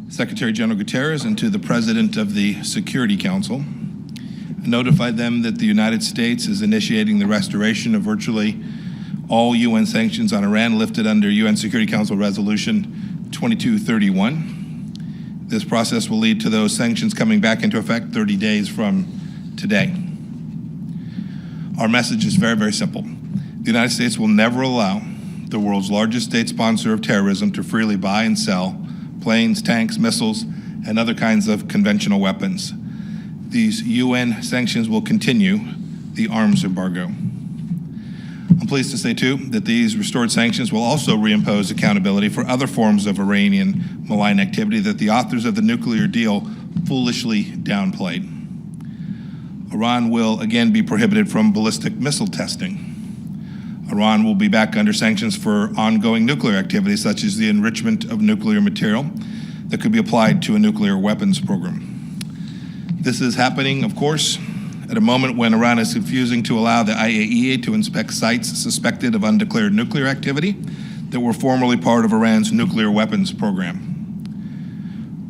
Secretary General Guterres and to the President of the Security Council. I notified them that the United States is initiating the restoration of virtually all UN sanctions on Iran lifted under UN Security Council Resolution 2231. This process will lead to those sanctions coming back into effect 30 days from today. Our message is very, very simple. The United States will never allow the world's largest state sponsor of terrorism to freely buy and sell planes, tanks, missiles, and other kinds of conventional weapons. These UN sanctions will continue the arms embargo. I'm pleased to say, too, that these restored sanctions will also reimpose accountability for other forms of Iranian malign activity that the authors of the nuclear deal foolishly downplayed. Iran will again be prohibited from ballistic missile testing. Iran will be back under sanctions for ongoing nuclear activities, such as the enrichment of nuclear material that could be applied to a nuclear weapons program. This is happening, of course, at a moment when Iran is refusing to allow the IAEA to inspect sites suspected of undeclared nuclear activity that were formerly part of Iran's nuclear weapons program.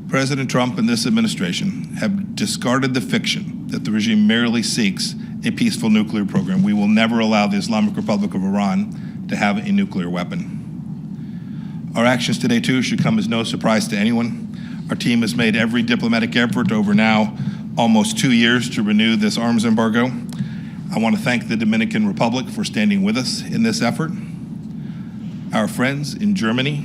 President Trump and this administration have discarded the fiction that the regime merely seeks a peaceful nuclear program. We will never allow the Islamic Republic of Iran to have a nuclear weapon. Our actions today, too, should come as no surprise to anyone. Our team has made every diplomatic effort over now almost 2 years to renew this arms embargo. I want to thank the Dominican Republic for standing with us in this effort. Our friends in Germany,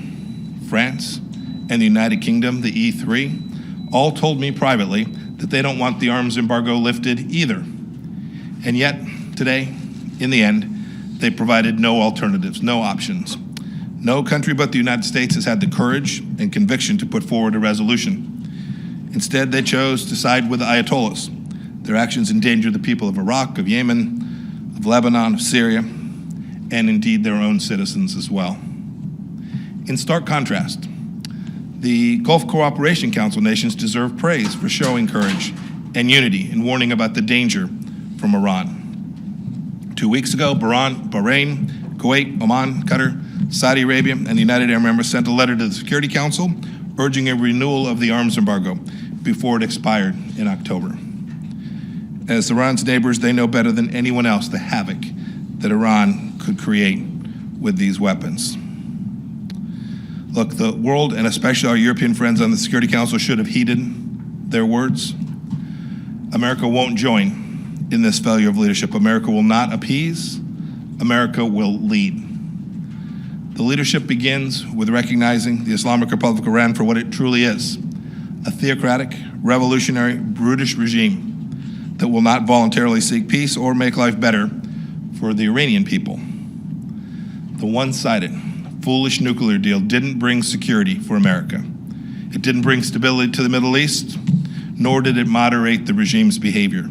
France, and the United Kingdom, the E3, all told me privately that they don't want the arms embargo lifted either. And yet, today, in the end, they provided no alternatives, no options. No country but the United States has had the courage and conviction to put forward a resolution. Instead, they chose to side with the Ayatollahs. Their actions endanger the people of Iraq, of Yemen, of Lebanon, of Syria, and indeed their own citizens as well. In stark contrast, the Gulf Cooperation Council nations deserve praise for showing courage and unity in warning about the danger from Iran. 2 weeks ago, Bahrain, Kuwait, Oman, Qatar, Saudi Arabia, and the United Arab Emirates sent a letter to the Security Council urging a renewal of the arms embargo before it expired in October. As Iran's neighbors, they know better than anyone else the havoc that Iran could create with these weapons. Look, the world, and especially our European friends on the Security Council, should have heeded their words. America won't join in this failure of leadership. America will not appease. America will lead. The leadership begins with recognizing the Islamic Republic of Iran for what it truly is, a theocratic, revolutionary, brutish regime that will not voluntarily seek peace or make life better for the Iranian people. The one-sided, foolish nuclear deal didn't bring security for America. It didn't bring stability to the Middle East, nor did it moderate the regime's behavior.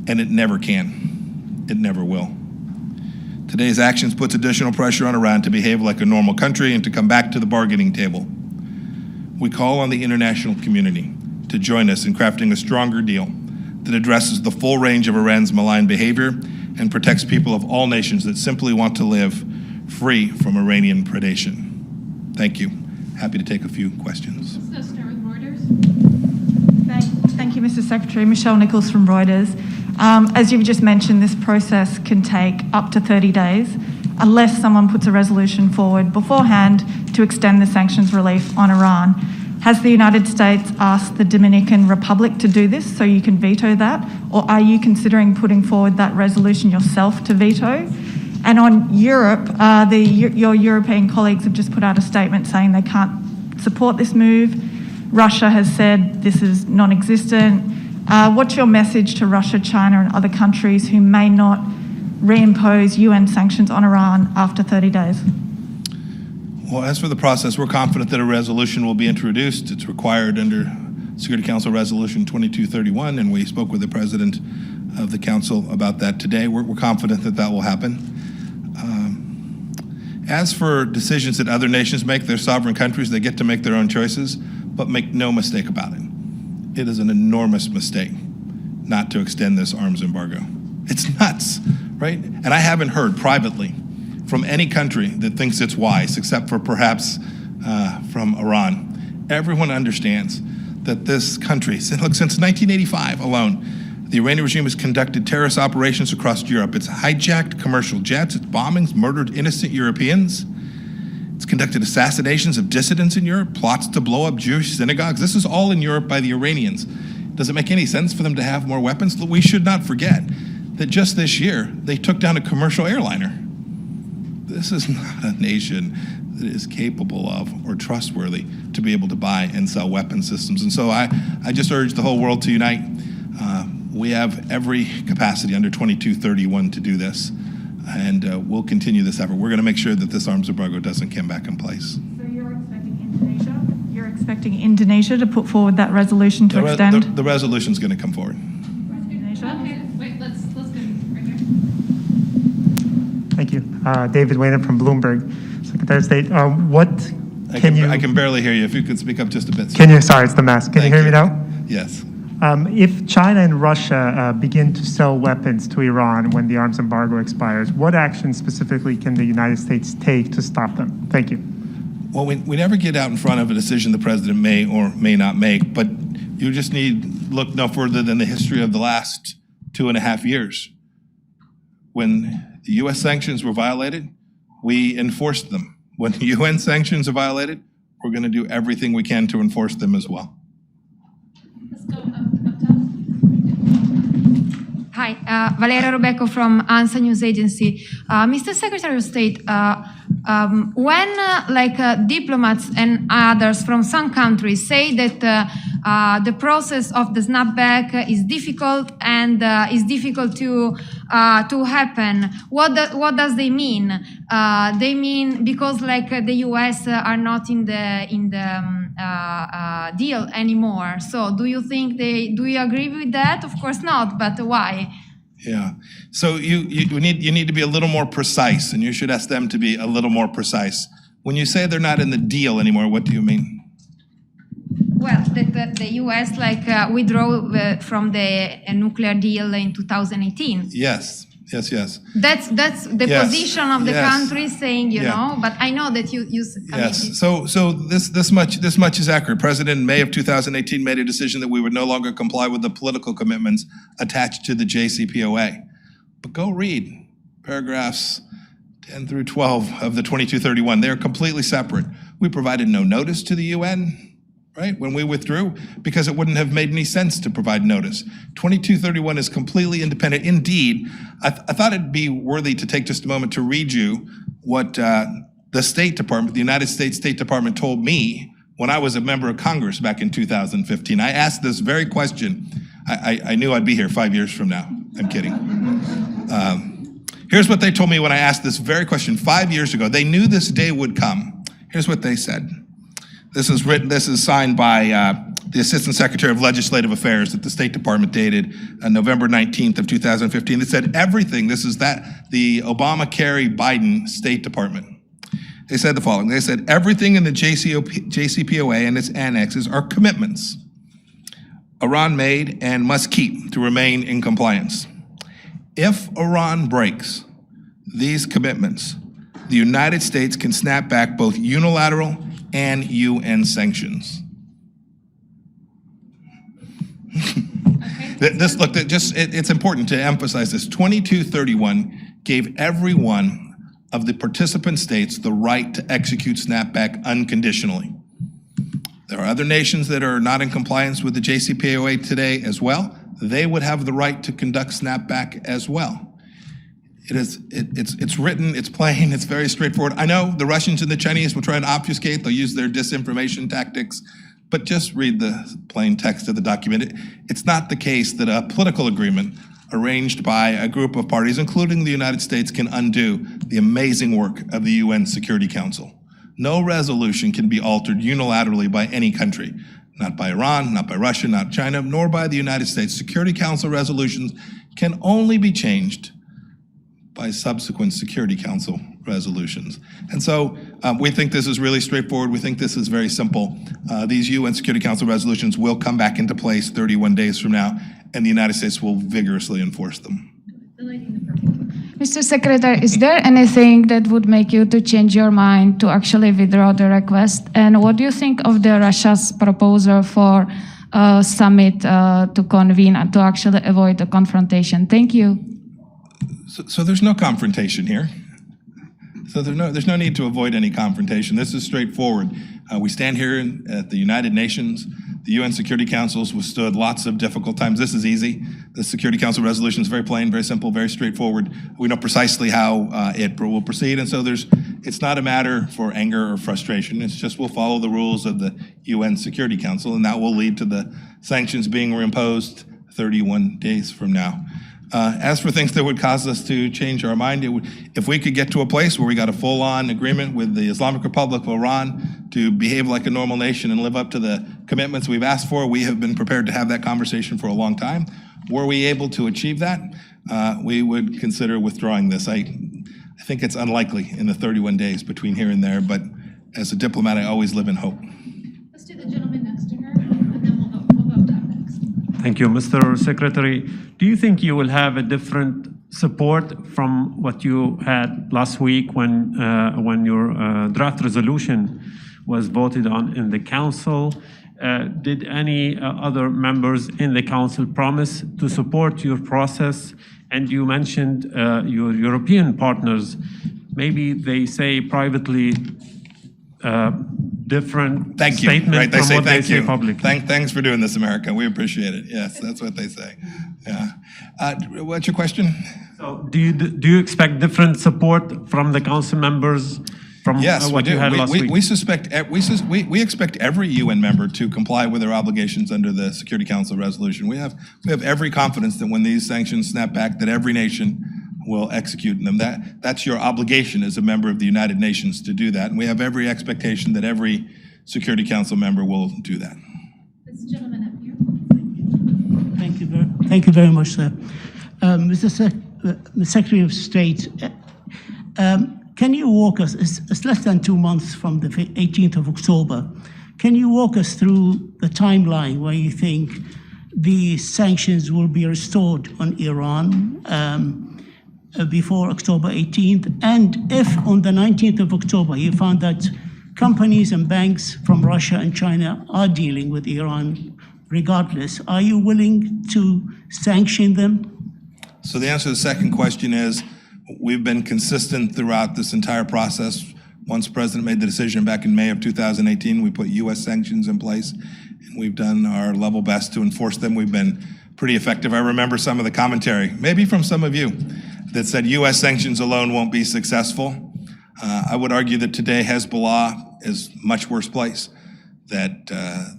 And it never can. It never will. Today's actions puts additional pressure on Iran to behave like a normal country and to come back to the bargaining table. We call on the international community to join us in crafting a stronger deal that addresses the full range of Iran's malign behavior and protects people of all nations that simply want to live free from Iranian predation. Thank you. Happy to take a few questions. Let's start with Reuters. Thank you, Mr. Secretary. Michelle Nichols from Reuters. As you've just mentioned, this process can take up to 30 days unless someone puts a resolution forward beforehand to extend the sanctions relief on Iran. Has the United States asked the Dominican Republic to do this so you can veto that? Or are you considering putting forward that resolution yourself to veto? And on Europe, your European colleagues have just put out a statement saying they can't support this move. Russia has said this is non-existent. What's your message to Russia, China, and other countries who may not reimpose UN sanctions on Iran after 30 days? Well, as for the process, we're confident that a resolution will be introduced. It's required under Security Council Resolution 2231, and we spoke with the President of the Council about that today. We're confident that that will happen. As for decisions that other nations make, they're sovereign countries, they get to make their own choices, but make no mistake about it. It is an enormous mistake not to extend this arms embargo. It's nuts, right? And I haven't heard privately from any country that thinks it's wise, except for perhaps from Iran. everyone understands that this country, look, since 1985 alone, the Iranian regime has conducted terrorist operations across Europe. It's hijacked commercial jets, it's bombings, murdered innocent Europeans. It's conducted assassinations of dissidents in Europe, plots to blow up Jewish synagogues. This is all in Europe by the Iranians. Does it make any sense for them to have more weapons? We should not forget that just this year, they took down a commercial airliner. This is not a nation that is capable of or trustworthy to be able to buy and sell weapon systems. And so I just urge the whole world to unite. We have every capacity under 2231 to do this, and we'll continue this effort. We're going to make sure that this arms embargo doesn't come back in place. So you're expecting Indonesia? You're expecting Indonesia to put forward that resolution to extend? The resolution's going to come forward. Indonesia? Okay, wait, let's go right here. Thank you. David Wayner from Bloomberg. Secretary of State, I can barely hear you. If you could speak up just a bit. Sorry, it's the mask. Can you hear me now? Yes. If China and Russia begin to sell weapons to Iran when the arms embargo expires, what action specifically can the United States take to stop them? Thank you. Well, we never get out in front of a decision the president may or may not make, but you just need look no further than the history of the last 2.5 years. When the U.S. sanctions were violated, we enforced them. When the UN sanctions are violated, we're going to do everything we can to enforce them as well. Let's go up top. Hi, Valeria Robecco from ANSA News Agency. Mr. Secretary of State, when diplomats and others from some countries say that the process of the snapback is difficult and is difficult to happen, what does they mean? They mean because the U.S. are not in the deal anymore. So do you agree with that? Of course not, but why? Yeah. So you need to be a little more precise, and you should ask them to be a little more precise. When you say they're not in the deal anymore, what do you mean? Well, the U.S. withdrew from the nuclear deal in 2018. Yes. That's the position of the country saying, you know, but I know that you yes. So this much is accurate. President in May of 2018 made a decision that we would no longer comply with the political commitments attached to the JCPOA. But go read paragraphs 10 through 12 of the 2231. They are completely separate. We provided no notice to the UN. Right, when we withdrew, because it wouldn't have made any sense to provide notice. 2231 is completely independent. Indeed, I thought it'd be worthy to take just a moment to read you what the State Department, the United States State Department told me when I was a member of Congress back in 2015. I asked this very question. I knew I'd be here 5 years from now. I'm kidding. Here's what they told me when I asked this very question 5 years ago. They knew this day would come. Here's what they said. This is signed by the Assistant Secretary of Legislative Affairs at the State Department, dated November 19th of 2015. It said everything, the Obama-Kerry-Biden State Department. They said the following. They said everything in the JCPOA and its annexes are commitments Iran made and must keep to remain in compliance. If Iran breaks these commitments, the United States can snap back both unilateral and UN sanctions. It's important to emphasize this. 2231 gave every one of the participant states the right to execute snapback unconditionally. There are other nations that are not in compliance with the JCPOA today as well. They would have the right to conduct snapback as well. It's written, it's plain, it's very straightforward. I know the Russians and the Chinese will try and obfuscate, they'll use their disinformation tactics, but just read the plain text of the document. It's not the case that a political agreement arranged by a group of parties, including the United States, can undo the amazing work of the UN Security Council. No resolution can be altered unilaterally by any country, not by Iran, not by Russia, not China, nor by the United States. Security Council resolutions can only be changed by subsequent Security Council resolutions. And so we think this is really straightforward. We think this is very simple. These UN Security Council resolutions will come back into place 31 days from now, and the United States will vigorously enforce them. Mr. Secretary, is there anything that would make you to change your mind to actually withdraw the request? And what do you think of the Russia's proposal for a summit to convene and to actually avoid a confrontation? Thank you. So there's no confrontation here. So there's no need to avoid any confrontation. This is straightforward. We stand here at the United Nations. The UN Security Council's withstood lots of difficult times. This is easy. The Security Council resolution is very plain, very simple, very straightforward. We know precisely how it will proceed, and so it's not a matter for anger or frustration. It's just we'll follow the rules of the UN Security Council, and that will lead to the sanctions being reimposed 31 days from now. As for things that would cause us to change our mind, if we could get to a place where we got a full-on agreement with the Islamic Republic of Iran to behave like a normal nation and live up to the commitments we've asked for, we have been prepared to have that conversation for a long time. Were we able to achieve that, we would consider withdrawing this. I think it's unlikely in the 31 days between here and there, but as a diplomat, I always live in hope. Let's do the gentleman next to her, and then we'll go down next. Thank you, Mr. Secretary. Do you think you will have a different support from what you had last week when your draft resolution was voted on in the Council? Did any other members in the Council promise to support your process? And you mentioned your European partners. Maybe they say privately different statement Right, they from say what thank they you. say publicly. Thanks for doing this, America. We appreciate it. Yes, that's what they say. Yeah. What's your question? So do you expect different support from the Council members from what you had last week? We expect every UN member to comply with their obligations under the Security Council resolution. We have every confidence that when these sanctions snap back, that every nation will execute them. That's your obligation as a member of the United Nations to do that. And we have every expectation that every Security Council member will do that. This gentleman up here. Thank you very much, sir. Mr. Secretary of State, can you walk us, it's less than 2 months from the 18th of October, can you walk us through the timeline where you think the sanctions will be restored on Iran before October 18th? And if on the 19th of October you found that companies and banks from Russia and China are dealing with Iran regardless, are you willing to sanction them? So the answer to the second question is we've been consistent throughout this entire process. Once the President made the decision back in May of 2018, we put U.S. sanctions in place, and we've done our level best to enforce them. We've been pretty effective. I remember some of the commentary, maybe from some of you, that said U.S. sanctions alone won't be successful. I would argue that today Hezbollah is a much worse place, that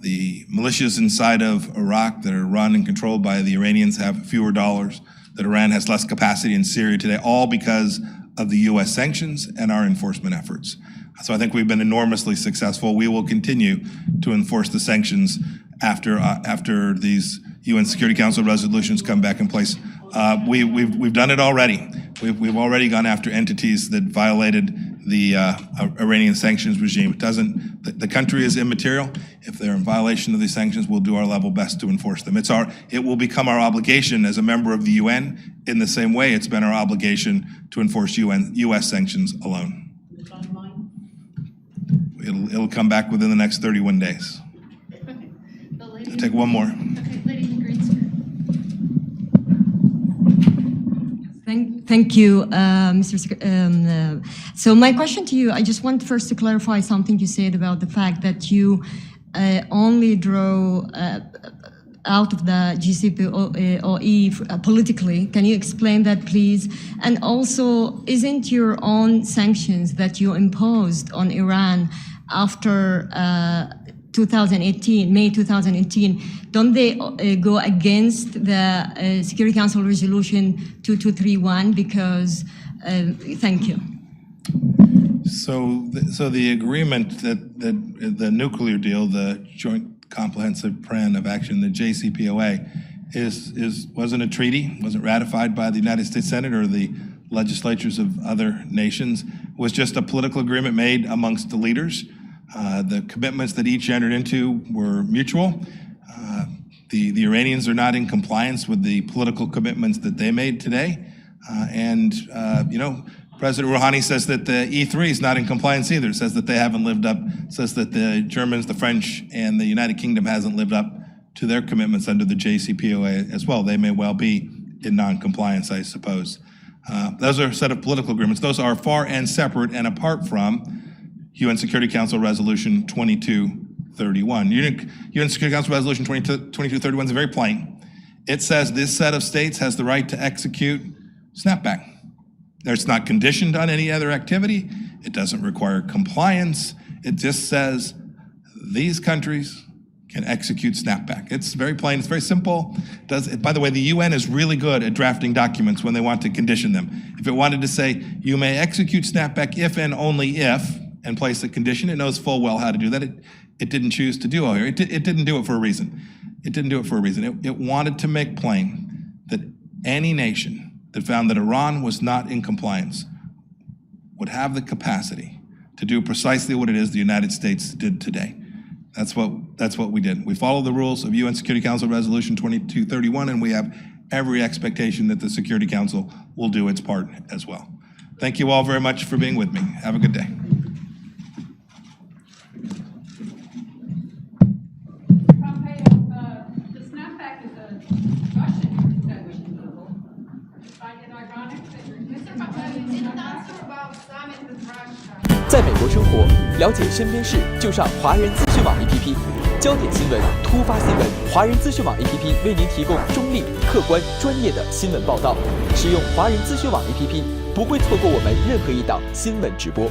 the militias inside of Iraq that are run and controlled by the Iranians have fewer dollars, that Iran has less capacity in Syria today, all because of the U.S. sanctions and our enforcement efforts. So I think we've been enormously successful. We will continue to enforce the sanctions after these UN Security Council resolutions come back in place. We've done it already. We've already gone after entities that violated the Iranian sanctions regime. The country is immaterial. If they're in violation of these sanctions, we'll do our level best to enforce them. It will become our obligation as a member of the UN in the same way it's been our obligation to enforce U.S. sanctions alone. The timeline? It'll come back within the next 31 days. I'll take one more. Okay, lady in the green suit. Thank you, Mr. So my question to you, I just want first to clarify something you said about the fact that you only draw out of the JCPOA politically. Can you explain that, please? And also, isn't your own sanctions that you imposed on Iran after 2018, May 2018, don't they go against the Security Council Resolution 2231? Because, thank you. So the agreement that the nuclear deal, the Joint Comprehensive Plan of Action, the JCPOA, wasn't a treaty, wasn't ratified by the United States Senate or the legislatures of other nations. It was just a political agreement made amongst the leaders. The commitments that each entered into were mutual. The Iranians are not in compliance with the political commitments that they made today. President Rouhani says that the E3 is not in compliance either. Says that they haven't lived up, says that the Germans, the French, and the United Kingdom hasn't lived up to their commitments under the JCPOA as well. They may well be in non-compliance, I suppose. Those are a set of political agreements. Those are far and separate and apart from UN Security Council Resolution 2231. UN Security Council Resolution 2231 is very plain. It says this set of states has the right to execute snapback. It's not conditioned on any other activity. It doesn't require compliance. It just says these countries can execute snapback. It's very plain. It's very simple. By the way, the UN is really good at drafting documents when they want to condition them. If it wanted to say, you may execute snapback if and only if, and place a condition, it knows full well how to do that. It didn't choose to do it here. It didn't do it for a reason. It didn't do it for a reason. It wanted to make plain that any nation that found that Iran was not in compliance would have the capacity to do precisely what it is the United States did today. That's what we did. We followed the rules of UN Security Council Resolution 2231, and we have every expectation that the Security Council will do its part as well. Thank you all very much for being with me. Have a good day. The snapback is a Russian establishment level. I find it ironic that you're didn't answer about summit with Russia. 在美国生活，了解身边事就上华人资讯网 APP， 焦点新闻、突发新闻，华人资讯网 APP 为您提供中立、客观、专业的新闻报道。使用华人资讯网 APP， 不会错过我们任何一档新闻直播。